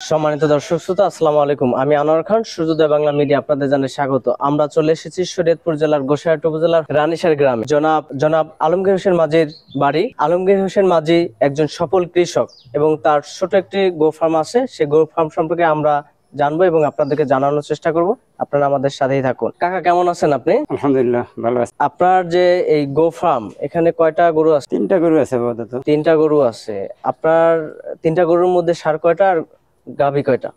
সম্মানিত দর্শক শ্রোতা, আসসালামু আলাইকুম। আমি আনোয়ার খান, সূর্যোদয় বাংলা মিডিয়া আপনাদের জানাই স্বাগত। আমরা চলে এসেছি শরীয়তপুর জেলার গোসাইরহাট উপজেলার রানীশার গ্রামে। জনাব আলমগীর হোসেন মাঝির বাড়ি। আলমগীর হোসেন মাঝি একজন সফল কৃষক এবং তার ছোট একটি গো ফার্ম আছে। সেই গো ফার্ম সম্পর্কে আমরা জানবো এবং আপনাদেরকে জানানোর চেষ্টা করব। আপনারা আমাদের সাথেই থাকুন। কাকা, কেমন আছেন আপনি? আলহামদুলিল্লাহ, ভালো আছে। আপনার যে এই গো ফার্ম, এখানে কয়টা গরু আছে? 3টা গরু আছে আপাতত। 3টা গরু আছে। আপনার 3টা গরুর মধ্যে ষাঁড় কয়টা আর গাভী কয়টা?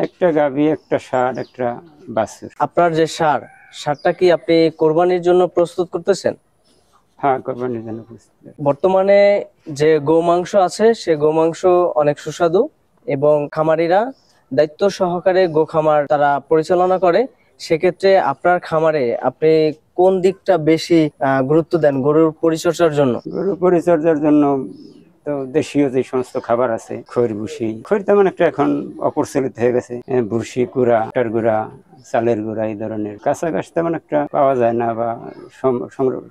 একটা গাভী, একটা ষাঁড়, একটা বাছুর। আপনার যে ষাঁড়টা কি আপনি কোরবানির জন্য প্রস্তুত করতেছেন? হ্যাঁ, কোরবানির জন্য প্রস্তুত। বর্তমানে যে গোমাংস আছে সে গোমাংস অনেক সুস্বাদু এবং খামারিরা দায়িত্ব সহকারে গো খামার তারা পরিচালনা করে। সেক্ষেত্রে আপনার খামারে আপনি কোন দিকটা বেশি গুরুত্ব দেন গরুর পরিচর্যার জন্য? গরু পরিচর্যার জন্য তো দেশীয় যে সমস্ত খাবার আছে, খৈর ভুসি, খৈর তেমন একটা এখন অপ্রচলিত হয়ে গেছে। ভুসি, গুঁড়া, আটার গুঁড়া, চালের গুঁড়া, এই ধরনের কাঁচা ঘাস তেমন একটা পাওয়া যায় না বা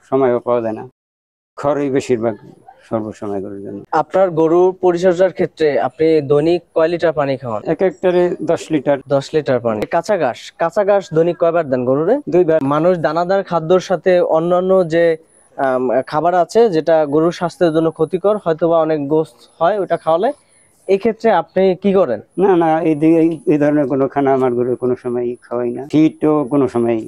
সময়ও পাওয়া যায় না। খড়ই বেশিরভাগ সর্বসময় গরুর জন্য। আপনার গরুর পরিচর্যার ক্ষেত্রে আপনি দৈনিক কয় লিটার পানি খাওয়ান? এক একটারে 10 লিটার। 10 লিটার পানি। কাঁচা ঘাস দৈনিক কয়বার দেন গরুরে? 2বার। মানুষ দানাদার খাদ্যর সাথে অন্যান্য যে খাবার আছে যেটা গরুর স্বাস্থ্যের জন্য ক্ষতিকর, হয়তোবা অনেক গোস্ত হয়, ওটা খাওয়ালে এই ক্ষেত্রে আপনি কি করেন? না না, এই ধরনের কোনো খানা আমার গরু কোনো সময় খাওয়াই না। ফিটও কোনো সময়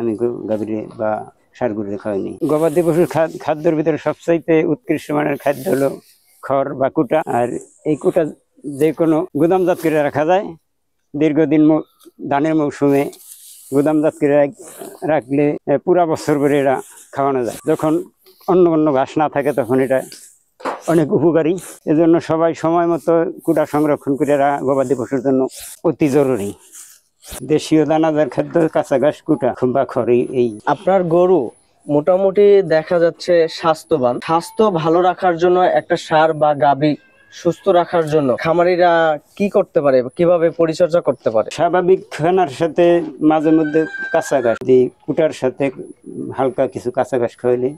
আমি গাভীরে বা ষাঁড় গরুরে খাওয়াইনি। গবাদি পশুর খাদ্যের ভিতরে সবচাইতে উৎকৃষ্ট মানের খাদ্য হলো খড় বা কুটা। আর এই কুটা যে কোনো গুদামজাত করে রাখা যায়। দীর্ঘদিন ধানের মৌসুমে গুদামজাত করে রাখলে পুরা বছর করে এরা খাওয়ানো যায়। যখন অন্য ঘাস না থাকে তখন এটা অনেক উপকারী। এজন্য সবাই সময় মতো কুটা সংরক্ষণ করে গবাদি পশুর জন্য অতি জরুরি। দেশীয় দানাদার খাদ্য, কাঁচা ঘাস, কুটা বা খড়ি। এই আপনার গরু মোটামুটি দেখা যাচ্ছে স্বাস্থ্যবান। স্বাস্থ্য ভালো রাখার জন্য একটা ষাঁড় বা গাভী সুস্থ রাখার জন্য খামারিরা কি করতে পারে, কিভাবে পরিচর্যা করতে পারে? স্বাভাবিক খানার সাথে মাঝে মধ্যে কাঁচা ঘাস দিই, কুটার সাথে হালকা কিছু কাঁচা ঘাস খাওয়াইলে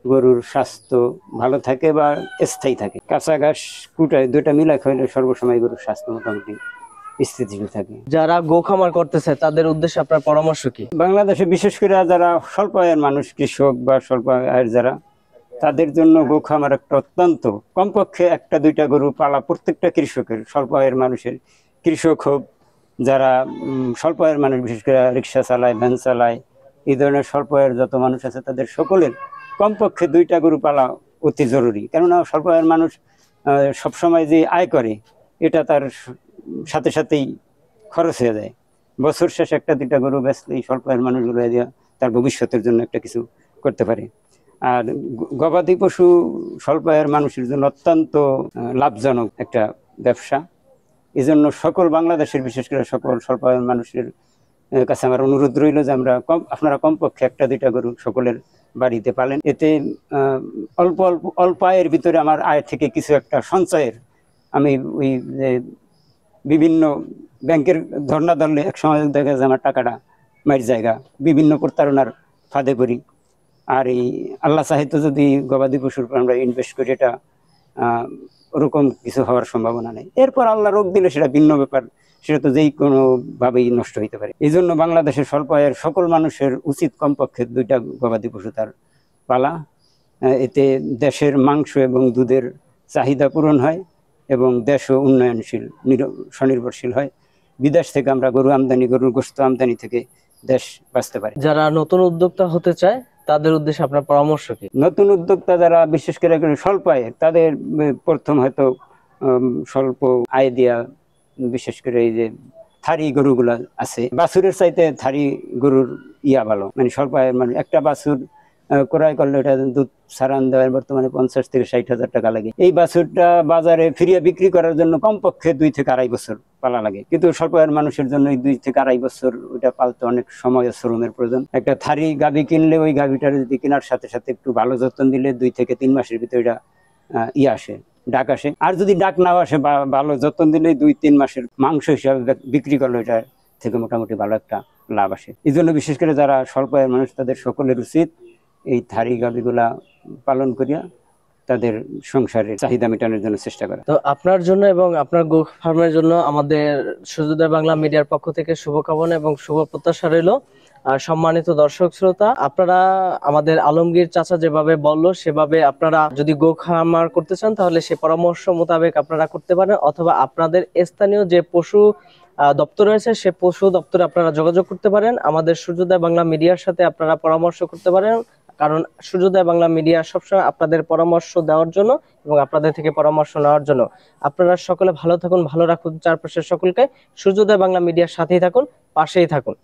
গরুর স্বাস্থ্য ভালো থাকে বা স্থায়ী থাকে। কাঁচা ঘাস কুটায় দুইটা মিলা খাইলে সর্বসময় গরুর স্বাস্থ্য মোটামুটি স্থিতিশীল থাকে। যারা গো খামার করতেছে তাদের উদ্দেশ্যে আপনার পরামর্শ কি? বাংলাদেশে বিশেষ করে যারা স্বল্প আয়ের মানুষ, কৃষক বা স্বল্প আয়ের যারা, তাদের জন্য গো খামার একটা অত্যন্ত, কমপক্ষে একটা দুইটা গরু পালা প্রত্যেকটা কৃষকের, স্বল্প আয়ের মানুষের, কৃষক হোক, যারা স্বল্প আয়ের মানুষ, বিশেষ করে রিক্সা চালায়, ভ্যান চালায়, এই ধরনের স্বল্প আয়ের যত মানুষ আছে তাদের সকলের কমপক্ষে 2টা গরু পালা অতি জরুরি। কেননা স্বল্প আয়ের মানুষ সবসময় যে আয় করে এটা তার সাথে সাথেই খরচ হয়ে যায়। বছর শেষে একটা দুইটা গরু বেচলে এই স্বল্প আয়ের মানুষগুলো তার ভবিষ্যতের জন্য একটা কিছু করতে পারে। আর গবাদি পশু স্বল্প আয়ের মানুষের জন্য অত্যন্ত লাভজনক একটা ব্যবসা। এই জন্য সকল বাংলাদেশের, বিশেষ করে সকল স্বল্প আয়ের মানুষের কাছে আমার অনুরোধ রইল যে আপনারা কমপক্ষে একটা দুইটা গরু সকলের বাড়িতে পালেন। এতে অল্প আয়ের ভিতরে আমার আয় থেকে কিছু একটা সঞ্চয়ের, আমি ওই যে বিভিন্ন ব্যাংকের ধর্ণা ধরলে এক সময় দেখা যায় আমার টাকাটা মায়ের জায়গা বিভিন্ন প্রতারণার ফাঁদে পড়ি। আর এই আল্লাহ সাহিত্য যদি গবাদি পশুর আমরা ইনভেস্ট করি, এটা ওরকম কিছু হওয়ার সম্ভাবনা নেই। এরপর আল্লাহ রোগ দিলে সেটা ভিন্ন ব্যাপার, সেটা তো যেই কোনো ভাবেই নষ্ট হইতে পারে। এই জন্য বাংলাদেশের স্বল্প আয়ের সকল মানুষের উচিত কমপক্ষে 2টা গবাদি পশু তার পালা। এতে দেশের মাংস এবং দুধের চাহিদা পূরণ হয় এবং দেশও উন্নয়নশীল, স্বনির্ভরশীল হয়। বিদেশ থেকে আমরা গরুর গোশত আমদানি থেকে দেশ বাঁচতে পারে। যারা নতুন উদ্যোক্তা হতে চায় তাদের উদ্দেশ্যে আপনার পরামর্শ কি? নতুন উদ্যোক্তা যারা, বিশেষ করে স্বল্প আয়ের, তাদের প্রথম হয়তো স্বল্প আয় দিয়া, বিশেষ করে এই যে থারি গরুগুলা আছে, বাছুরের চাইতে থারি গরুর ভালো। মানে স্বল্প আয়ের মানে একটা বাছুর ক্রয় করলে এটা দুধ সারান দেওয়ার বর্তমানে 50 থেকে 60 হাজার টাকা লাগে। এই বাছুরটা বাজারে ফিরিয়ে বিক্রি করার জন্য কমপক্ষে 2 থেকে 2.5 বছর পালা লাগে। কিন্তু স্বল্প আয়ের মানুষের জন্য 2 থেকে 2.5 বছর ওইটা পালতে অনেক সময় ও শ্রমের প্রয়োজন। একটা থারি গাভী কিনলে ওই গাভীটার যদি কেনার সাথে সাথে একটু ভালো যত্ন দিলে 2 থেকে 3 মাসের ভিতরে এটা আসে, ডাক আসে। আর যদি ডাক নাও আসে বা ভালো যত্ন দিলে 2-3 মাসের মাংস হিসাবে বিক্রি করলে এটা থেকে মোটামুটি ভালো একটা লাভ আসে। এই জন্য বিশেষ করে যারা স্বল্প আয়ের মানুষ তাদের সকলের উচিত এই থারি গাভীগুলা পালন করিয়া তাদের সংসারের চাহিদা মেটানোর জন্য চেষ্টা করা। তো আপনার জন্য এবং আপনার গো ফার্মের জন্য আমাদের সূর্যোদয় বাংলা মিডিয়ার পক্ষ থেকে শুভকামনা এবং শুভ প্রত্যাশা রইল। আর সম্মানিত দর্শক শ্রোতা, আপনারা আমাদের আলমগীর চাচা যেভাবে বললো সেভাবে আপনারা যদি গো খামার করতে চান তাহলে সে পরামর্শ মোতাবেক আপনারা করতে পারেন, অথবা আপনাদের স্থানীয় যে পশু দপ্তর রয়েছে সে পশু দপ্তরে আপনারা যোগাযোগ করতে পারেন। আমাদের সূর্যোদয় বাংলা মিডিয়ার সাথে আপনারা পরামর্শ করতে পারেন, কারণ সূর্যোদয় বাংলা মিডিয়া সবসময় আপনাদের পরামর্শ দেওয়ার জন্য এবং আপনাদের থেকে পরামর্শ নেওয়ার জন্য। আপনারা সকলে ভালো থাকুন, ভালো রাখুন চারপাশের সকলকে। সূর্যোদয় বাংলা মিডিয়ার সাথেই থাকুন, পাশেই থাকুন।